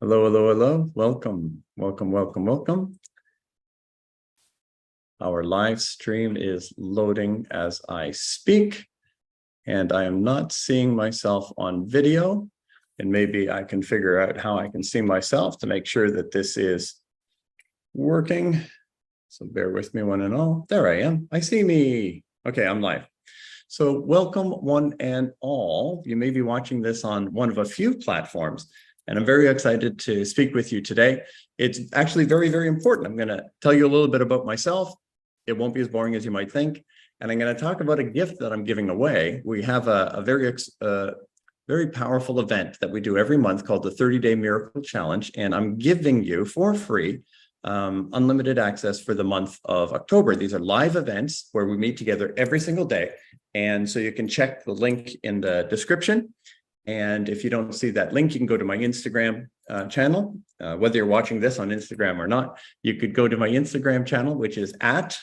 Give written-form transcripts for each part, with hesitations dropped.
Hello, hello, hello. Welcome, welcome, welcome, welcome. Our live stream is loading as I speak, and I am not seeing myself on video. And maybe I can figure out how I can see myself to make sure that this is working. So bear with me, one and all. There I am. I see me. Okay, I'm live. So welcome, one and all. You may be watching this on one of a few platforms, and I'm very excited to speak with you today. It's actually very, very important. I'm going to tell you a little bit about myself. It won't be as boring as you might think. And I'm going to talk about a gift that I'm giving away. We have a very powerful event that we do every month called the 30-Day Miracle Challenge. And I'm giving you for free unlimited access for the month of October. These are live events where we meet together every single day. And so you can check the link in the description. And if you don't see that link, you can go to my Instagram channel. Whether you're watching this on Instagram or not, you could go to my Instagram channel, which is at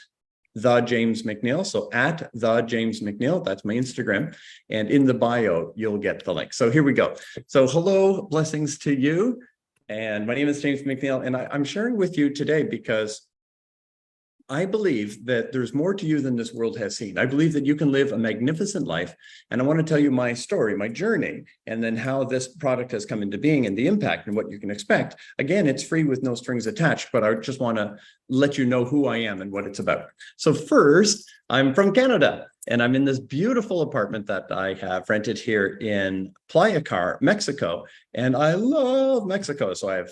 the James McNeil. So at the James McNeil, that's my Instagram. And in the bio, you'll get the link. So here we go. So hello, blessings to you. And my name is James McNeil, and I'm sharing with you today because I believe that there's more to you than this world has seen. I believe that you can live a magnificent life. And I want to tell you my story, my journey, and then how this product has come into being and the impact and what you can expect. Again, it's free with no strings attached, but I just want to let you know who I am and what it's about. So first, I'm from Canada, and I'm in this beautiful apartment that I have rented here in Playa Car, Mexico. And I love Mexico. So I have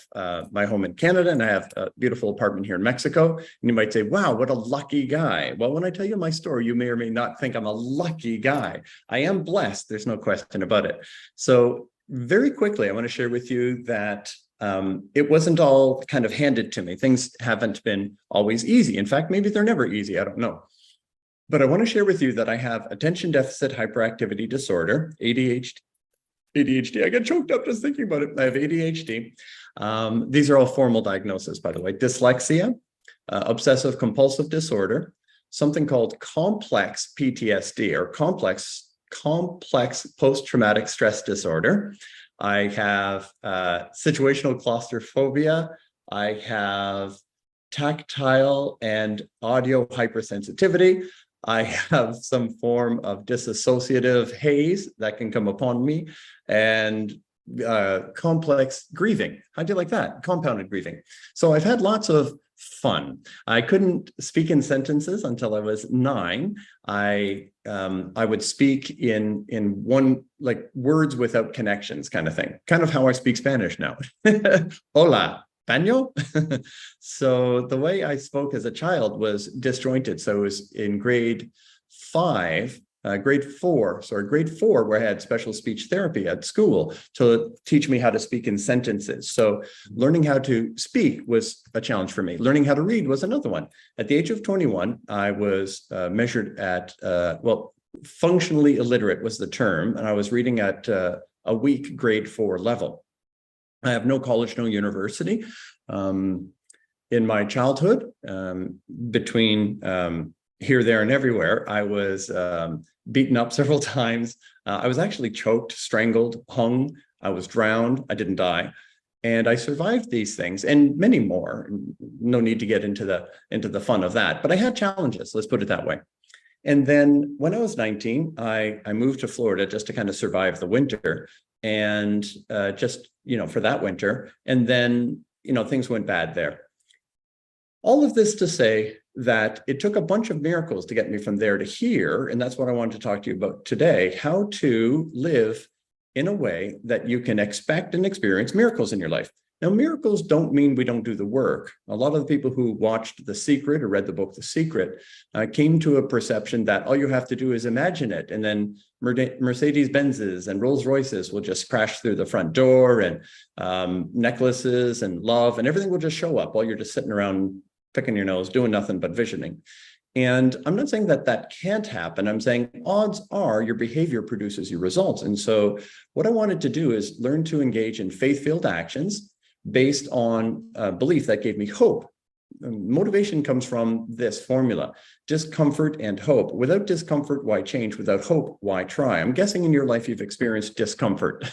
my home in Canada, and I have a beautiful apartment here in Mexico. And you might say, wow, what a lucky guy. Well, when I tell you my story, you may or may not think I'm a lucky guy. I am blessed. There's no question about it. So very quickly, I want to share with you that it wasn't all kind of handed to me. Things haven't been always easy. In fact, maybe they're never easy. I don't know. But I want to share with you that I have attention deficit hyperactivity disorder, ADHD. I get choked up just thinking about it. I have ADHD. These are all formal diagnoses, by the way. Dyslexia, obsessive compulsive disorder, something called complex PTSD or complex post-traumatic stress disorder. I have situational claustrophobia. I have tactile and audio hypersensitivity. I have some form of dissociative haze that can come upon me, and complex grieving. How do you like that? Compounded grieving. So I've had lots of fun. I couldn't speak in sentences until I was 9. I would speak in one, like, words without connections kind of thing. Kind of how I speak Spanish now. Hola. Español. So the way I spoke as a child was disjointed. So it was in grade 4, where I had special speech therapy at school to teach me how to speak in sentences. So learning how to speak was a challenge for me. Learning how to read was another one. At the age of 21, I was measured at, functionally illiterate was the term, and I was reading at a weak grade 4 level. I have no college, no university. In my childhood, between here, there, and everywhere, I was beaten up several times. I was actually choked, strangled, hung. I was drowned. I didn't die. And I survived these things and many more. No need to get into the fun of that. But I had challenges, let's put it that way. And then when I was 19, I moved to Florida just to kind of survive the winter. And just, for that winter. And then, things went bad there. All of this to say that it took a bunch of miracles to get me from there to here. And that's what I wanted to talk to you about today, how to live in a way that you can expect and experience miracles in your life. Now, miracles don't mean we don't do the work. A lot of the people who watched The Secret or read the book The Secret came to a perception that all you have to do is imagine it, and then Mercedes-Benzes and Rolls-Royces will just crash through the front door, and necklaces and love and everything will just show up while you're just sitting around picking your nose, doing nothing but visioning. And I'm not saying that that can't happen. I'm saying odds are your behavior produces your results. And so what I wanted to do is learn to engage in faith-filled actions based on a belief that gave me hope motivation comes from this formula: discomfort and hope. Without discomfort, why change? Without hope, why try? I'm guessing in your life you've experienced discomfort,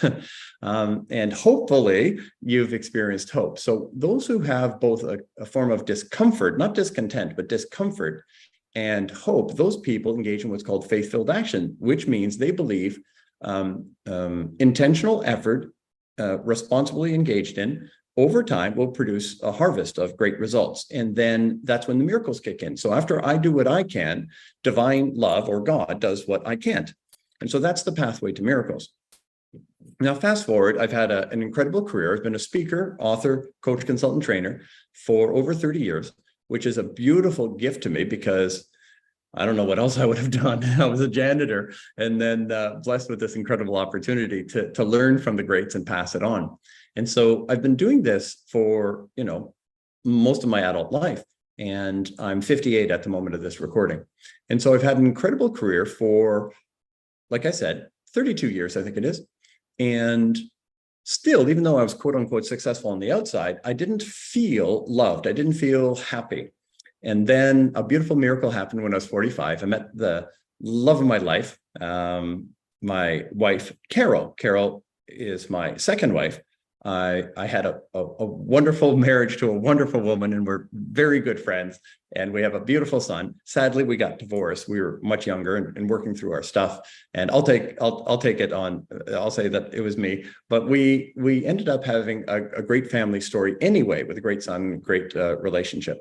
and hopefully you've experienced hope. So those who have both a form of discomfort, not discontent, but discomfort and hope, those people engage in what's called faith-filled action, which means they believe intentional effort, responsibly engaged in, over time will produce a harvest of great results. And then that's when the miracles kick in. So after I do what I can, divine love or God does what I can't. And so that's the pathway to miracles. Now, fast forward, I've had an incredible career. I've been a speaker, author, coach, consultant, trainer for over 30 years, which is a beautiful gift to me because I don't know what else I would have done. I was a janitor, and then blessed with this incredible opportunity to learn from the greats and pass it on. And so I've been doing this for, most of my adult life, and I'm 58 at the moment of this recording. And so I've had an incredible career for, like I said, 32 years, I think it is. And still, even though I was quote unquote successful on the outside, I didn't feel loved. I didn't feel happy. And then a beautiful miracle happened when I was 45. I met the love of my life, my wife, Carol. Carol is my second wife. I had a wonderful marriage to a wonderful woman, and we're very good friends, and we have a beautiful son. Sadly, we got divorced. We were much younger and working through our stuff. And I'll take it on. I'll say that it was me, but we ended up having a great family story anyway, with a great son, great relationship.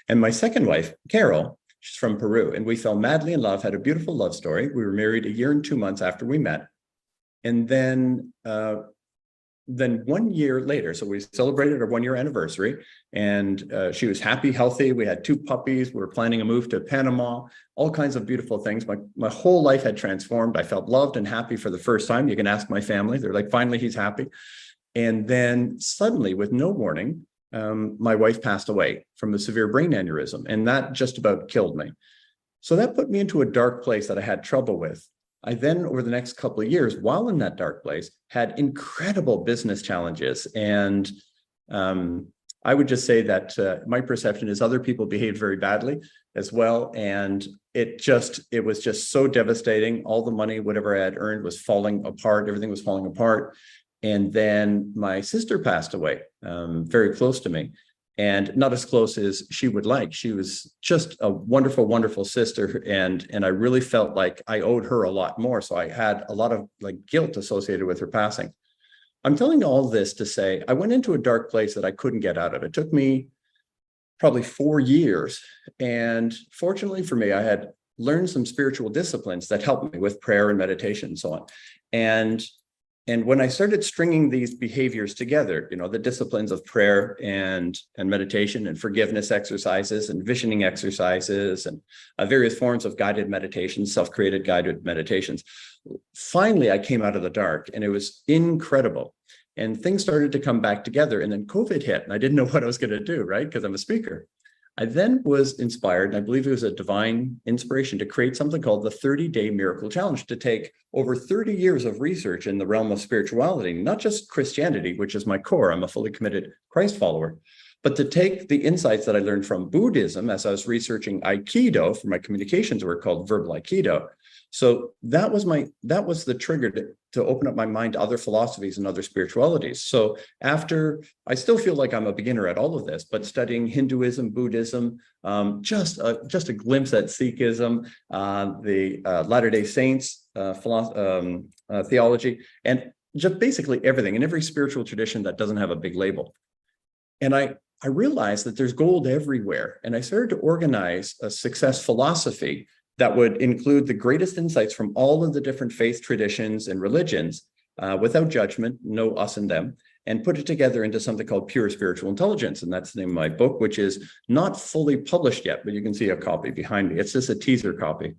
And my second wife, Carol, she's from Peru, and we fell madly in love, had a beautiful love story. We were married 1 year and 2 months after we met. And then 1 year later, so we celebrated our 1 year anniversary, and she was happy, healthy. We had 2 puppies. We were planning a move to Panama, all kinds of beautiful things. My whole life had transformed. I felt loved and happy for the first time. You can ask my family. They're like, finally, he's happy. And then suddenly, with no warning, my wife passed away from a severe brain aneurysm, and that just about killed me. So that put me into a dark place that I had trouble with. I then, over the next couple of years, while in that dark place, had incredible business challenges. And I would just say that my perception is other people behaved very badly as well. And it was just so devastating. All the money, whatever I had earned, was falling apart. Everything was falling apart. And then my sister passed away, very close to me, and not as close as she would like. She was just a wonderful, wonderful sister. And I really felt like I owed her a lot more. So I had a lot of guilt associated with her passing. I'm telling you all this to say, I went into a dark place that I couldn't get out of. It took me probably 4 years. And fortunately for me, I had learned some spiritual disciplines that helped me with prayer and meditation and so on. And when I started stringing these behaviors together, the disciplines of prayer and meditation and forgiveness exercises and visioning exercises and various forms of guided meditations, self-created guided meditations, finally, I came out of the dark, and it was incredible. And things started to come back together. And then COVID hit, and I didn't know what I was going to do, right? Because I'm a speaker. I then was inspired, and I believe it was a divine inspiration, to create something called the 30-Day Miracle Challenge, to take over 30 years of research in the realm of spirituality, not just Christianity, which is my core. I'm a fully committed Christ follower, but to take the insights that I learned from Buddhism as I was researching Aikido for my communications work called verbal Aikido. So that was the trigger to open up my mind to other philosophies and other spiritualities. So after, I still feel like I'm a beginner at all of this, but studying Hinduism, Buddhism, just a glimpse at Sikhism, the Latter-day Saints theology, and just basically everything in every spiritual tradition that doesn't have a big label. And I realized that there's gold everywhere. And I started to organize a success philosophy that would include the greatest insights from all of the different faith traditions and religions, without judgment, no us and them, and put it together into something called Pure Spiritual Intelligence. And that's the name of my book, which is not fully published yet, but you can see a copy behind me. It's just a teaser copy.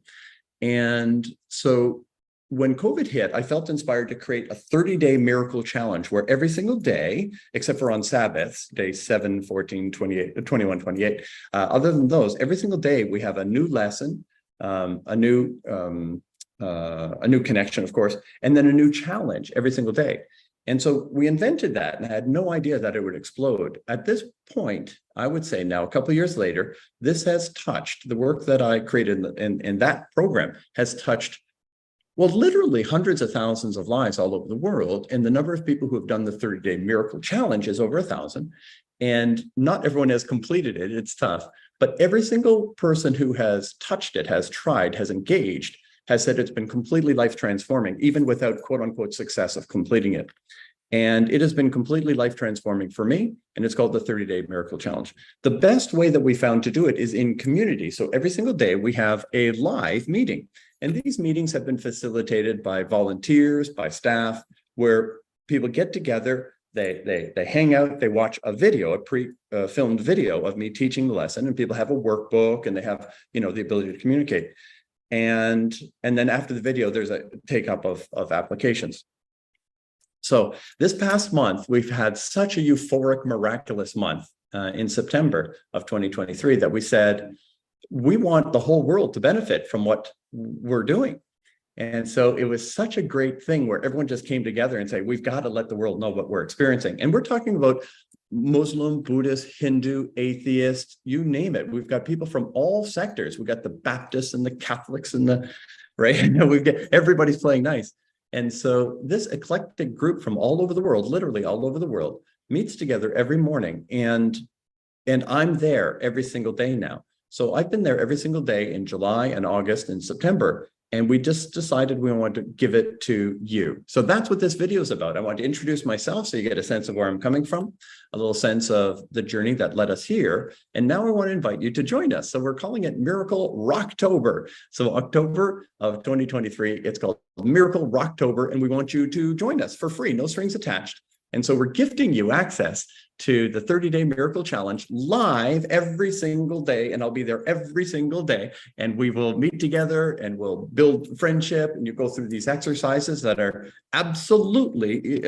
And so when COVID hit, I felt inspired to create a 30-day miracle challenge where every single day, except for on Sabbaths, days 7, 14, 28, 21, 28, other than those, every single day we have a new lesson, a new connection, of course, and then a new challenge every single day. And so we invented that, and I had no idea that it would explode. At this point, I would say now, a couple of years later, this has touched the work that I created in that program has touched, well, literally hundreds of thousands of lives all over the world. And the number of people who have done the 30-day miracle challenge is over 1,000. And not everyone has completed it. It's tough. But every single person who has touched it, has tried, has engaged, has said it's been completely life transforming, even without quote unquote success of completing it. And it has been completely life transforming for me. And it's called the 30-day miracle challenge. The best way that we found to do it is in community. So every single day we have a live meeting. And these meetings have been facilitated by volunteers, by staff, where people get together, they hang out, they watch a video, a pre-filmed video of me teaching the lesson, and people have a workbook and they have, the ability to communicate. And then after the video, there's a take up of applications. So this past month, we've had such a euphoric, miraculous month in September of 2023 that we said, we want the whole world to benefit from what we're doing. And so it was such a great thing where everyone just came together and said, we've got to let the world know what we're experiencing. And we're talking about Muslim, Buddhist, Hindu, atheist, you name it. We've got people from all sectors. We've got the Baptists and the Catholics and we've got everybody's playing nice. And so this eclectic group from all over the world, literally all over the world, meets together every morning. And I'm there every single day now. So I've been there every single day in July and August and September. And we just decided we want to give it to you. So that's what this video is about. I want to introduce myself so you get a sense of where I'm coming from, a little sense of the journey that led us here. And now I want to invite you to join us. So we're calling it Miracle ROCKTOBER. So October of 2023, it's called Miracle ROCKTOBER. And we want you to join us for free, no strings attached. And so we're gifting you access to the 30-day miracle challenge live every single day. And I'll be there every single day. And we will meet together and we'll build friendship. And you go through these exercises that are absolutely,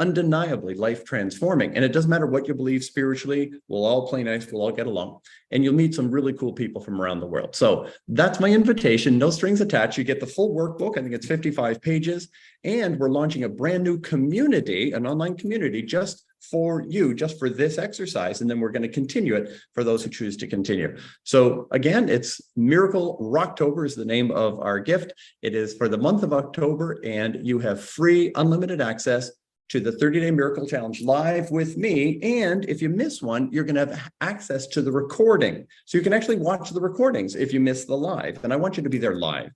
undeniably life transforming. And it doesn't matter what you believe spiritually. We'll all play nice. We'll all get along. And you'll meet some really cool people from around the world. So that's my invitation. No strings attached. You get the full workbook. I think it's 55 pages. And we're launching a brand new community, an online community just for you, just for this exercise. And then we're going to continue it for those who choose to continue. So again, it's Miracle ROCKTOBER is the name of our gift. It is for the month of October, and you have free unlimited access to the 30-day miracle challenge live with me. And if you miss one, you're going to have access to the recording. So you can actually watch the recordings if you miss the live. And I want you to be there live.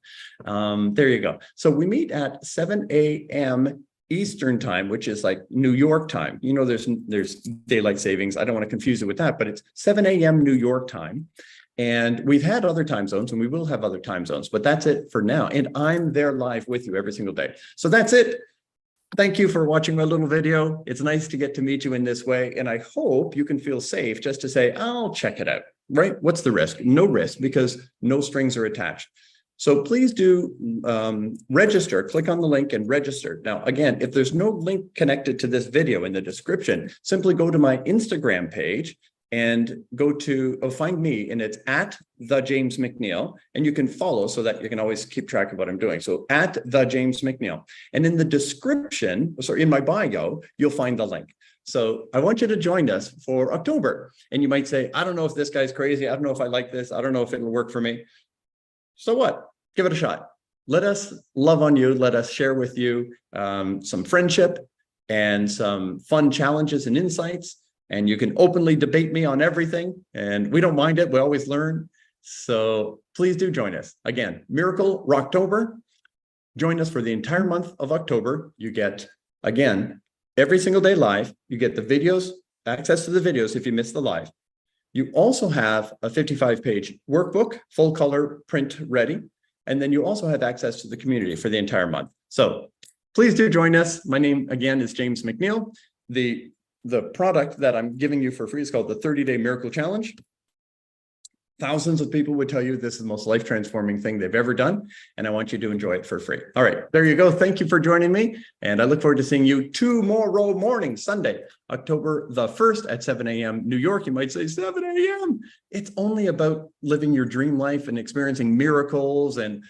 There you go. So we meet at 7 a.m. Eastern time, which is like New York time. There's daylight savings. I don't want to confuse it with that, but it's 7 a.m. New York time. And we've had other time zones and we will have other time zones, but that's it for now. And I'm there live with you every single day. So that's it. Thank you for watching my little video. It's nice to get to meet you in this way. And I hope you can feel safe just to say, I'll check it out, right? What's the risk? No risk, because no strings are attached. So please do register, click on the link and register. Now, again, if there's no link connected to this video in the description, simply go to my Instagram page and go to, find me, and it's at the James McNeil, and you can follow so that you can always keep track of what I'm doing. So at the James McNeil, and in the description, sorry, in my bio, you'll find the link. So I want you to join us for October. And you might say, I don't know if this guy's crazy. I don't know if I like this. I don't know if it will work for me. So what? Give it a shot. Let us love on you. Let us share with you some friendship and some fun challenges and insights. And you can openly debate me on everything. And we don't mind it. We always learn. So please do join us. Again, Miracle ROCKTOBER. Join us for the entire month of October. You get, again, every single day live. You get the videos, access to the videos if you miss the live. You also have a 55-page workbook, full color print ready. And then you also have access to the community for the entire month. So please do join us. My name, again, is James McNeil. The product that I'm giving you for free is called the 30-day miracle challenge. Thousands of people would tell you this is the most life-transforming thing they've ever done, and I want you to enjoy it for free. All right, there you go. Thank you for joining me, and I look forward to seeing you tomorrow morning, Sunday, October the 1st at 7 a.m. New York. You might say 7 a.m. It's only about living your dream life and experiencing miracles, and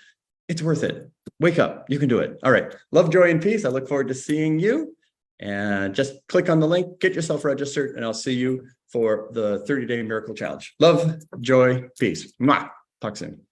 it's worth it. Wake up. You can do it. All right. Love, joy, and peace. I look forward to seeing you. And just click on the link, get yourself registered, and I'll see you for the 30-day miracle challenge. Love, joy, peace. Mwah. Talk soon.